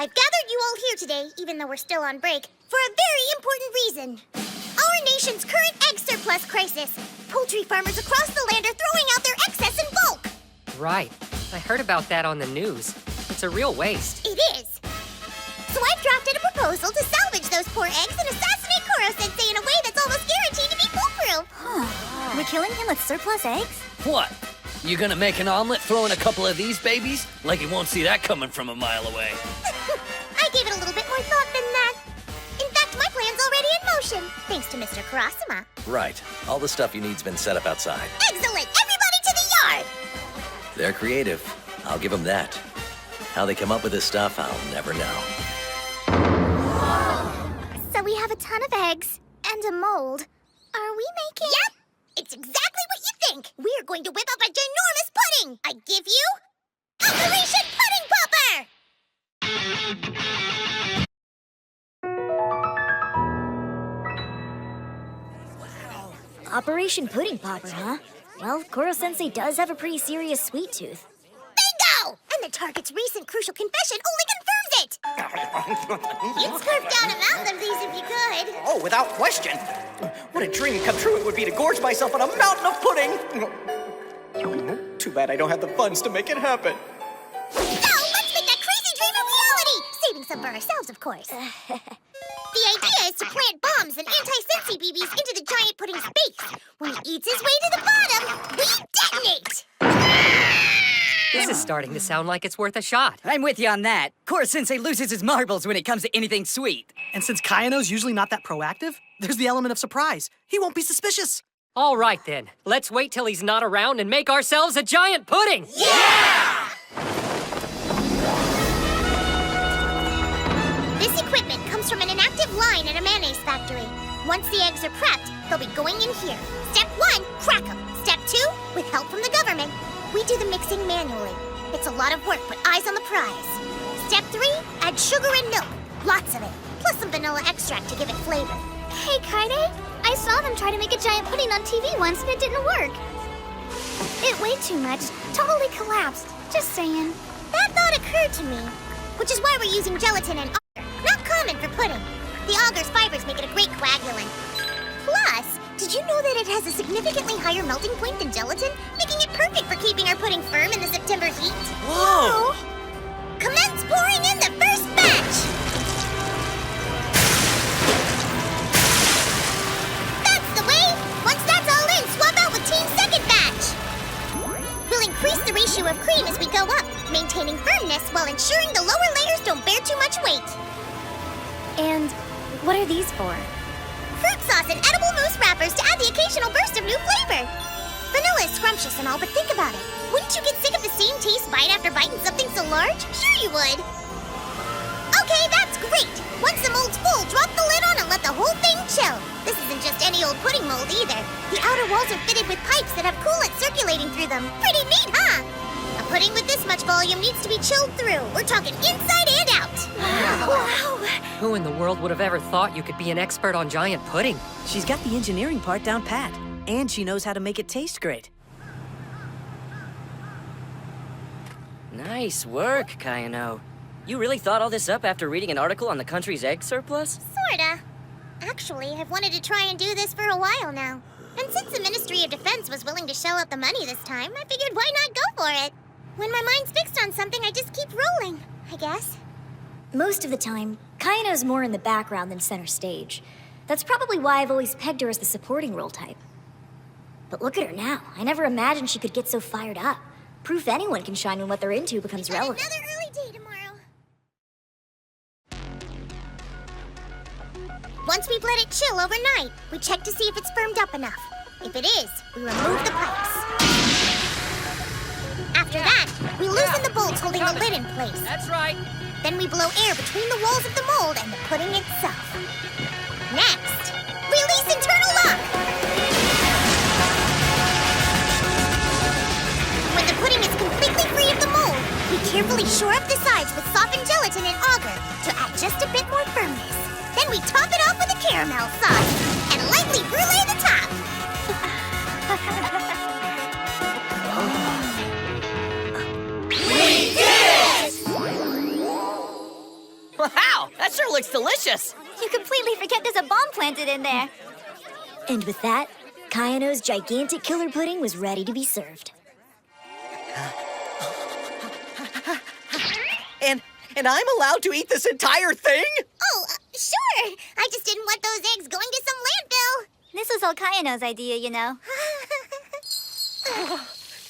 I've gathered you all here today, even though we're still on break, for a very important reason. Our nation's current egg surplus crisis. Poultry farmers across the land are throwing out their excess in bulk. Right. I heard about that on the news. It's a real waste. It is. So I've drafted a proposal to salvage those poor eggs and assassinate Koro-sensei in a way that's almost guaranteed to be foolproof. We're killing him with surplus eggs? What? You gonna make an omelet throwing a couple of these babies? Like you won't see that coming from a mile away. I gave it a little bit more thought than that. In fact, my plan's already in motion, thanks to Mr. Karasuma. Right. All the stuff you need's been set up outside. Excellent! Everybody to the yard! They're creative. I'll give them that. How they come up with this stuff, I'll never know. So we have a ton of eggs and a mold. Are we making... Yep! It's exactly what you think! We're going to whip up a ginormous pudding! I give you... Operation Pudding Popper! Operation Pudding Popper, huh? Well, Koro-sensei does have a pretty serious sweet tooth. Bingo! And the target's recent crucial confession only confirms it! You'd scarf down a mouth of these if you could. Oh, without question. What a dream come true it would be to gorge myself on a mountain of pudding. Too bad I don't have the funds to make it happen. No, let's make that crazy dream a reality! Saving some for ourselves, of course. The idea is to plant bombs and anti-sensei BBs into the giant pudding's base. When he eats his way to the bottom, we detonate! This is starting to sound like it's worth a shot. I'm with you on that. Koro-sensei loses his marbles when it comes to anything sweet. And since Kayano's usually not that proactive, there's the element of surprise. He won't be suspicious. All right, then. Let's wait till he's not around and make ourselves a giant pudding! Yeah! This equipment comes from an inactive line at a mayonnaise factory. Once the eggs are prepped, they'll be going in here. Step 1, crack them. Step 2, with help from the government, we do the mixing manually. It's a lot of work, but eyes on the prize. Step 3, add sugar and milk. Lots of it. Plus some vanilla extract to give it flavor. Hey, Kaide, I saw them try to make a giant pudding on TV once and it didn't work. It weighed too much. Totally collapsed. Just saying. That thought occurred to me, which is why we're using gelatin and agar. Not common for pudding. The agar's fibers make it a great coagulant. Plus, did you know that it has a significantly higher melting point than gelatin, making it perfect for keeping our pudding firm in the September heat? Whoa! Commence pouring in the first batch! That's the way! Once that's all in, swap out with Team's second batch! We'll increase the ratio of cream as we go up, maintaining firmness while ensuring the lower layers don't bear too much weight. And what are these for? Fruit sauce and edible mousse wrappers to add the occasional burst of new flavor. Vanilla is scrumptious and all, but think about it. Wouldn't you get sick of the same taste bite after biting something so large? Sure you would. Okay, that's great. Once the mold's full, drop the lid on and let the whole thing chill. This isn't just any old pudding mold either. The outer walls are fitted with pipes that have coolant circulating through them. Pretty neat, huh? A pudding with this much volume needs to be chilled through. We're talking inside and out. Wow. Who in the world would have ever thought you could be an expert on giant pudding? She's got the engineering part down pat, and she knows how to make it taste great. Nice work, Kayano. You really thought all this up after reading an article on the country's egg surplus? Sorta. Actually, I've wanted to try and do this for a while now. And since the Ministry of Defense was willing to shell out the money this time, I figured why not go for it? When my mind's fixed on something, I just keep rolling, I guess. Most of the time, Kayano's more in the background than center stage. That's probably why I've always pegged her as the supporting role type. But look at her now. I never imagined she could get so fired up. Proof anyone can shine when what they're into becomes relevant. Another early day tomorrow. Once we've let it chill overnight, we check to see if it's firmed up enough. If it is, we remove the pipes. After that, we loosen the bolts holding the lid in place. That's right. Then we blow air between the walls of the mold and the pudding itself. Next, release internal lock! When the pudding is completely free of the mold, we carefully shore up the sides with softened gelatin and agar to add just a bit more firmness. Then we top it off with a caramel sauce and lightly brulee the top. We did it! That sure looks delicious. You completely forget there's a bomb planted in there. And with that, Kayano's gigantic killer pudding was ready to be served. And I'm allowed to eat this entire thing? Oh, sure. I just didn't want those eggs going to some landfill. This was all Kayano's idea, you know.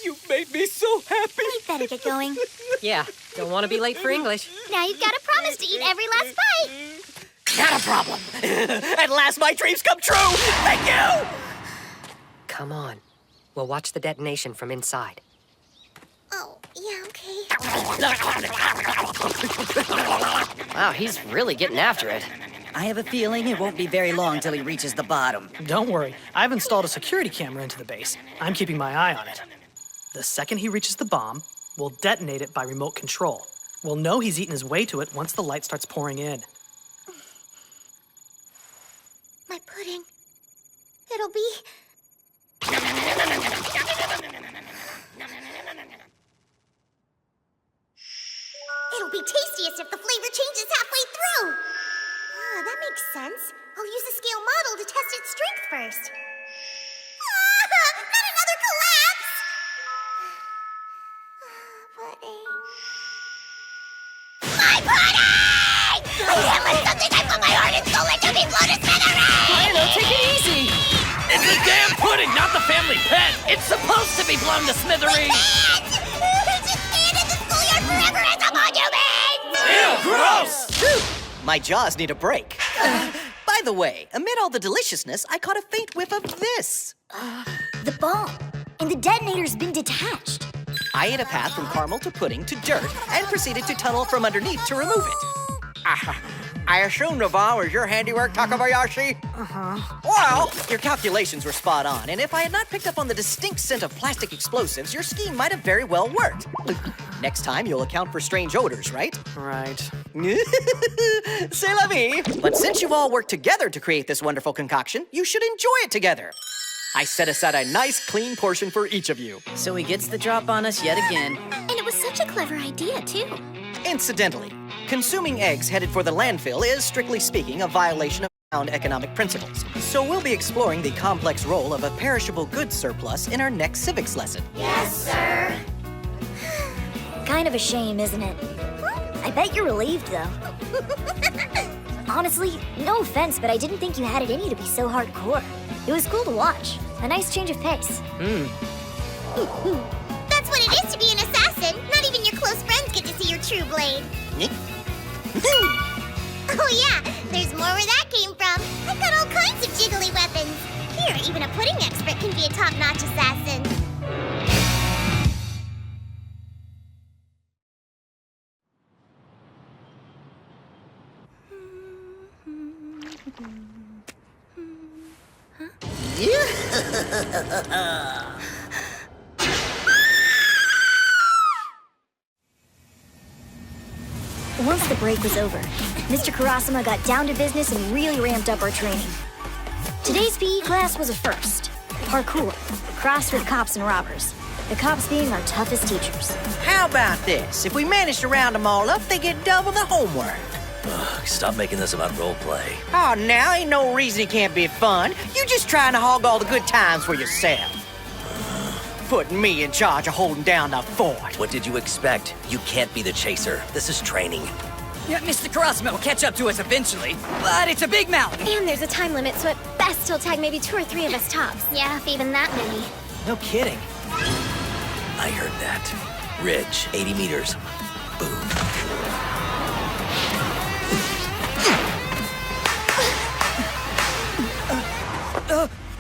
You've made me so happy. We better get going. Yeah, don't want to be late for English. Now you've got to promise to eat every last bite. Not a problem. At last, my dreams come true. Thank you. Come on. We'll watch the detonation from inside. Oh, yeah, okay. Wow, he's really getting after it. I have a feeling it won't be very long till he reaches the bottom. Don't worry, I've installed a security camera into the base. I'm keeping my eye on it. The second he reaches the bomb, we'll detonate it by remote control. We'll know he's eaten his way to it once the light starts pouring in. My pudding. It'll be... It'll be tastiest if the flavor changes halfway through. Ah, that makes sense. I'll use a scale model to test its strength first. Ah, not another collapse! Pudding. My pudding! I can't let something I put my heart and soul into be blown to smithereens! Kayano, take it easy. It's a damn pudding, not the family pet. It's supposed to be blown to smithereens. Just stand in the schoolyard forever as a monument! Ew, gross! My jaws need a break. By the way, amid all the deliciousness, I caught a faint whiff of this. The bomb. And the detonator's been detached. I ate a path from caramel to pudding to dirt and proceeded to tunnel from underneath to remove it. I assume the bomb was your handiwork, Takabayashi? Well, your calculations were spot on, and if I had not picked up on the distinct scent of plastic explosives, your scheme might have very well worked. Next time, you'll account for strange odors, right? Right. C'est la vie. But since you've all worked together to create this wonderful concoction, you should enjoy it together. I set aside a nice, clean portion for each of you. So he gets the drop on us yet again. And it was such a clever idea, too. Incidentally, consuming eggs headed for the landfill is, strictly speaking, a violation of sound economic principles. So we'll be exploring the complex role of a perishable goods surplus in our next civics lesson. Yes, sir. Kind of a shame, isn't it? I bet you're relieved, though. Honestly, no offense, but I didn't think you had it in you to be so hardcore. It was cool to watch. A nice change of pace. That's what it is to be an assassin. Not even your close friends get to see your true blade. Oh yeah, there's more where that came from. I've got all kinds of jiggly weapons. Here, even a pudding expert can be a top-notch assassin. Once the break was over, Mr. Kurasama got down to business and really ramped up our training. Today's PE class was a first. Parkour, crossed with cops and robbers. The cops being our toughest teachers. How about this? If we manage to round them all up, they get double the homework. Ugh, stop making this about role play. Oh, now ain't no reason it can't be fun. You just trying to hog all the good times for yourself. Putting me in charge of holding down the fort. What did you expect? You can't be the chaser. This is training. Yeah, Mr. Kurasama will catch up to us eventually, but it's a big mountain. And there's a time limit, so at best he'll tag maybe 2 or 3 of us tops. Yeah, if even that many. No kidding. I heard that. Ridge, 80 meters. Boom.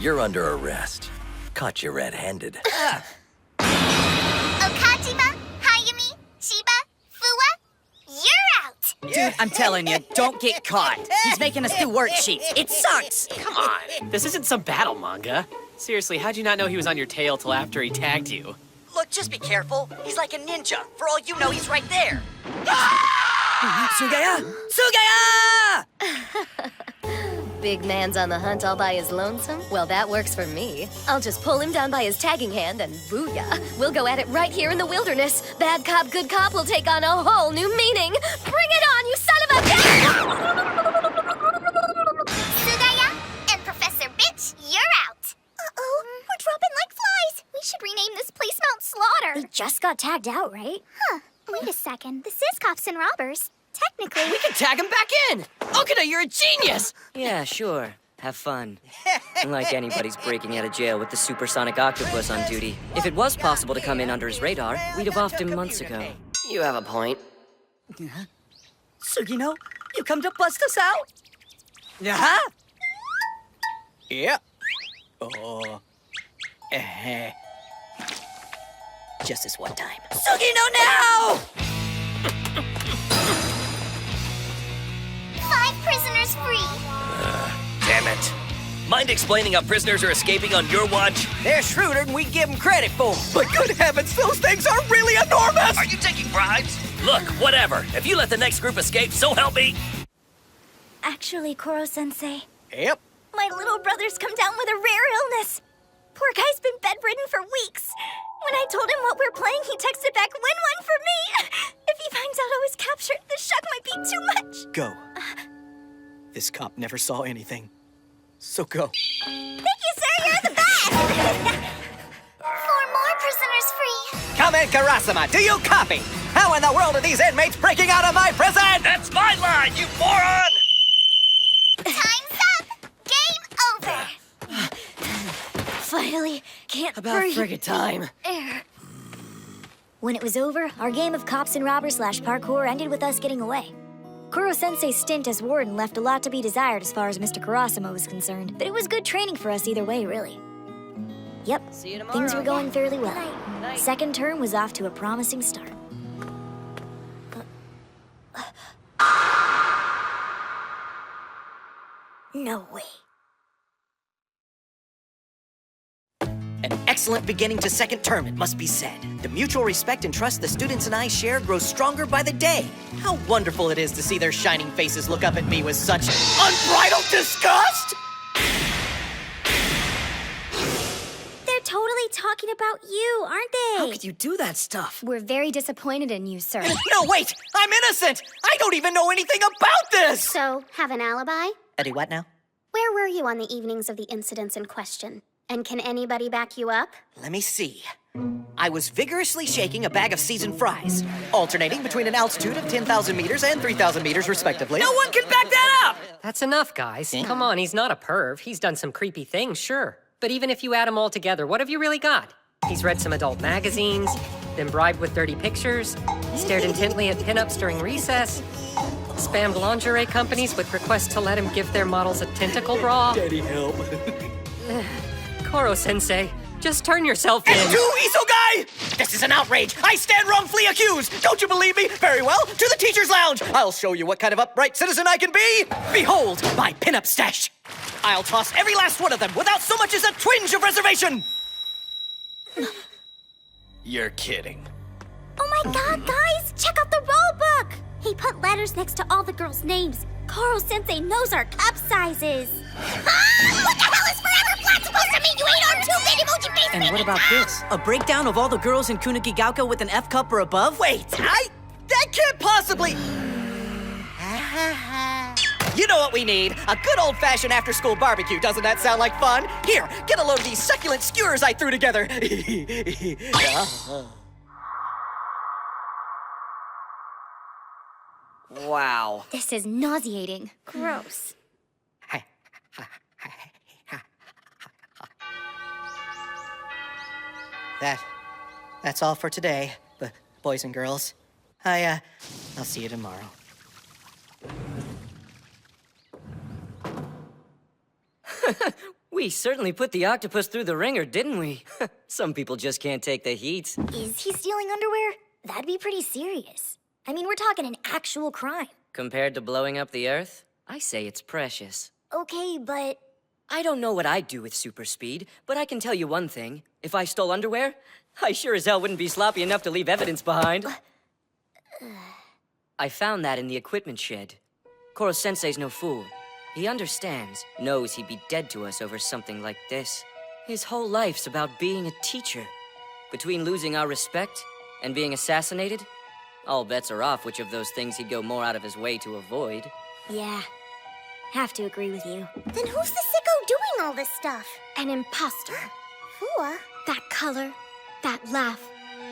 You're under arrest. Caught you red-handed. Okajima, Hayumi, Chiba, Fuwa, you're out! Dude, I'm telling you, don't get caught. He's making us do worksheets. It sucks. Come on. This isn't some battle manga. Seriously, how'd you not know he was on your tail till after he tagged you? Look, just be careful. He's like a ninja. For all you know, he's right there. Sugaya! Sugaya! Big man's on the hunt all by his lonesome? Well, that works for me. I'll just pull him down by his tagging hand and booyah. We'll go at it right here in the wilderness. Bad cop, good cop will take on a whole new meaning. Bring it on, you son of a... Sugaya and Professor Bitch, you're out. Uh-oh, we're dropping like flies. We should rename this place Mount Slaughter. They just got tagged out, right? Huh, wait a second. This is Cops and Robbers. Technically... We can tag him back in! Okuda, you're a genius! Yeah, sure. Have fun. Like anybody's breaking out of jail with the supersonic octopus on duty. If it was possible to come in under his radar, we'd have offed him months ago. You have a point. Sugino, you come to bust us out? Uh-huh. Yep. Just this one time. Sugino, now! 5 prisoners free. Damn it. Mind explaining how prisoners are escaping on your watch? They're shrewder than we give them credit for. But good heavens, those things are really enormous! Are you taking bribes? Look, whatever. If you let the next group escape, so help me. Actually, Koro-sensei, Yep. my little brother's come down with a rare illness. Poor guy's been bedridden for weeks. When I told him what we're playing, he texted back, "Win one for me!" If he finds out I was captured, the shock might be too much. Go. This cop never saw anything. So go. Thank you, sir, you're the best! 4 more prisoners free. Comment, Karasama, do you copy? How in the world are these inmates breaking out of my prison? That's my line, you moron! Time's up. Game over. Finally, can't About breathe. friggin' time. Air. When it was over, our game of cops and robbers / parkour ended with us getting away. Koro-sensei's stint as warden left a lot to be desired as far as Mr. Karasama was concerned, but it was good training for us either way, really. Yep, See you tomorrow. things were going fairly well. Second term was off to a promising start. No way. An excellent beginning to second term, it must be said. The mutual respect and trust the students and I share grows stronger by the day. How wonderful it is to see their shining faces look up at me with such unbridled disgust! They're totally talking about you, aren't they? How could you do that stuff? We're very disappointed in you, sir. No, wait! I'm innocent! I don't even know anything about this! So, have an alibi? Eddie, what now? Where were you on the evenings of the incidents in question? And can anybody back you up? Let me see. I was vigorously shaking a bag of seasoned fries, alternating between an altitude of 10,000 meters and 3,000 meters, respectively. No one can back that up! That's enough, guys. Come on, he's not a perv. He's done some creepy things, sure. But even if you add them all together, what have you really got? He's read some adult magazines, been bribed with dirty pictures, stared intently at pinups during recess, spammed lingerie companies with requests to let him give their models a tentacle bra. Daddy, help. Koro-sensei, just turn yourself in. And to Isogai! This is an outrage! I stand wrongfully accused! Don't you believe me? Very well, to the teacher's lounge! I'll show you what kind of upright citizen I can be! Behold, my pinup stash! I'll toss every last one of them without so much as a twinge of reservation! You're kidding. Oh my god, guys! Check out the rule book! He put letters next to all the girls' names. Koro-sensei knows our cup sizes. What the hell is forever flat supposed to mean? You ate our 2 big emoji faces! And what about this? A breakdown of all the girls in Kunigigauka with an F cup or above? Wait, that can't possibly... You know what we need? A good old-fashioned after-school barbecue. Doesn't that sound like fun? Here, get a load of these succulent skewers I threw together. Wow. This is nauseating. Gross. That's all for today, boys and girls. I'll see you tomorrow. We certainly put the octopus through the ringer, didn't we? Some people just can't take the heat. Is he stealing underwear? That'd be pretty serious. I mean, we're talking an actual crime. Compared to blowing up the Earth, I say it's precious. Okay, but... I don't know what I'd do with super speed, but I can tell you one thing. If I stole underwear, I sure as hell wouldn't be sloppy enough to leave evidence behind. I found that in the equipment shed. Koro-sensei's no fool. He understands, knows he'd be dead to us over something like this. His whole life's about being a teacher. Between losing our respect and being assassinated, All bets are off which of those things he'd go more out of his way to avoid. Yeah, have to agree with you. Then who's the sicko doing all this stuff? An imposter. Fua? That color, that laugh.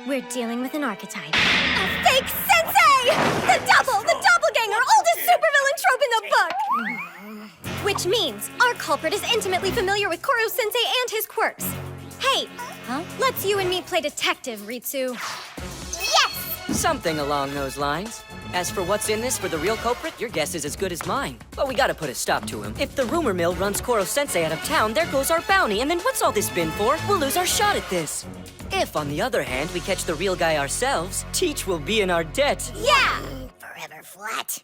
We're dealing with an archetype. A fake sensei! The doppelganger, oldest supervillain trope in the book! Which means our culprit is intimately familiar with Koro Sensei and his quirks. Hey, let's you and me play detective, Ritsu. Yes! Something along those lines. As for what's in this for the real culprit, your guess is as good as mine. But we gotta put a stop to him. If the rumor mill runs Koro Sensei out of town, there goes our bounty, and then what's all this been for? We'll lose our shot at this. If, on the other hand, we catch the real guy ourselves, Teach will be in our debt. Yeah! Forever flat.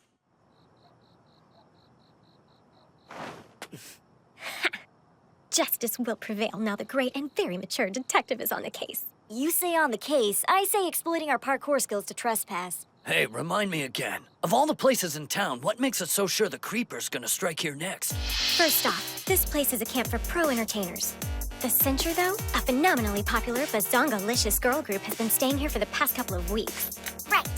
Justice will prevail now the great and very mature detective is on the case. You say on the case, I say exploiting our parkour skills to trespass. Hey, remind me again. Of all the places in town, what makes us so sure the Creeper's gonna strike here next? First off, this place is a camp for pro entertainers. The Censure, though, a phenomenally popular bazonga-licious girl group, has been staying here for the past couple of weeks. Right.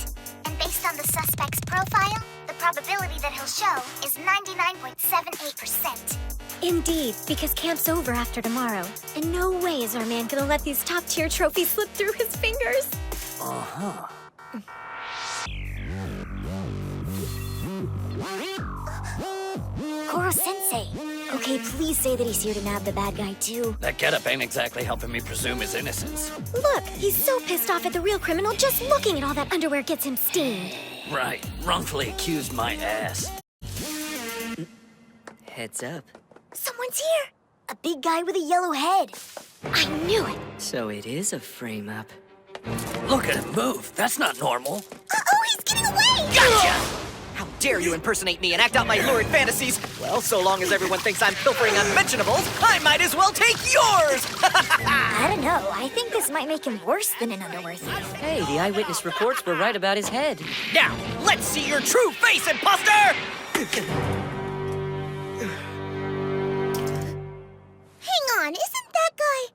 And based on the suspect's profile, the probability that he'll show is 99.78%. Indeed, because camp's over after tomorrow. In no way is our man gonna let these top-tier trophies slip through his fingers. Uh-huh. Koro Sensei. Okay, please say that he's here to nab the bad guy, too. That getup ain't exactly helping me presume his innocence. Look, he's so pissed off at the real criminal, just looking at all that underwear gets him steamed. Right, wrongfully accused my ass. Heads up. Someone's here! A big guy with a yellow head. I knew it! So it is a frame-up. Look at him move. That's not normal. Uh-oh, he's getting away! Gotcha! How dare you impersonate me and act out my lurid fantasies? Well, so long as everyone thinks I'm pilfering unmentionables, I might as well take yours! I don't know. I think this might make him worse than an underwear thief. Hey, the eyewitness reports were right about his head. Now, let's see your true face, imposter! Hang on, isn't that guy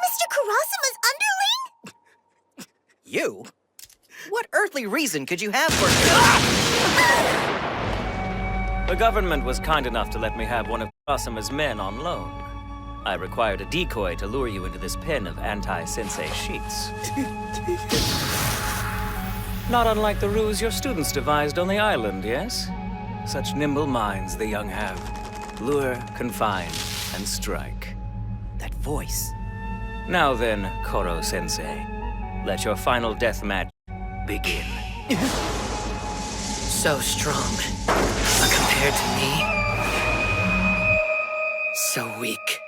Mr. Kurasuma's underling? You? What earthly reason could you have for... The government was kind enough to let me have one of Kurasuma's men on loan. I required a decoy to lure you into this pen of anti-sensei sheets. Not unlike the ruse your students devised on the island, yes? Such nimble minds the young have. Lure, confine, and strike. That voice. Now then, Koro-sensei, let your final death match begin. So strong. But compared to me, so weak.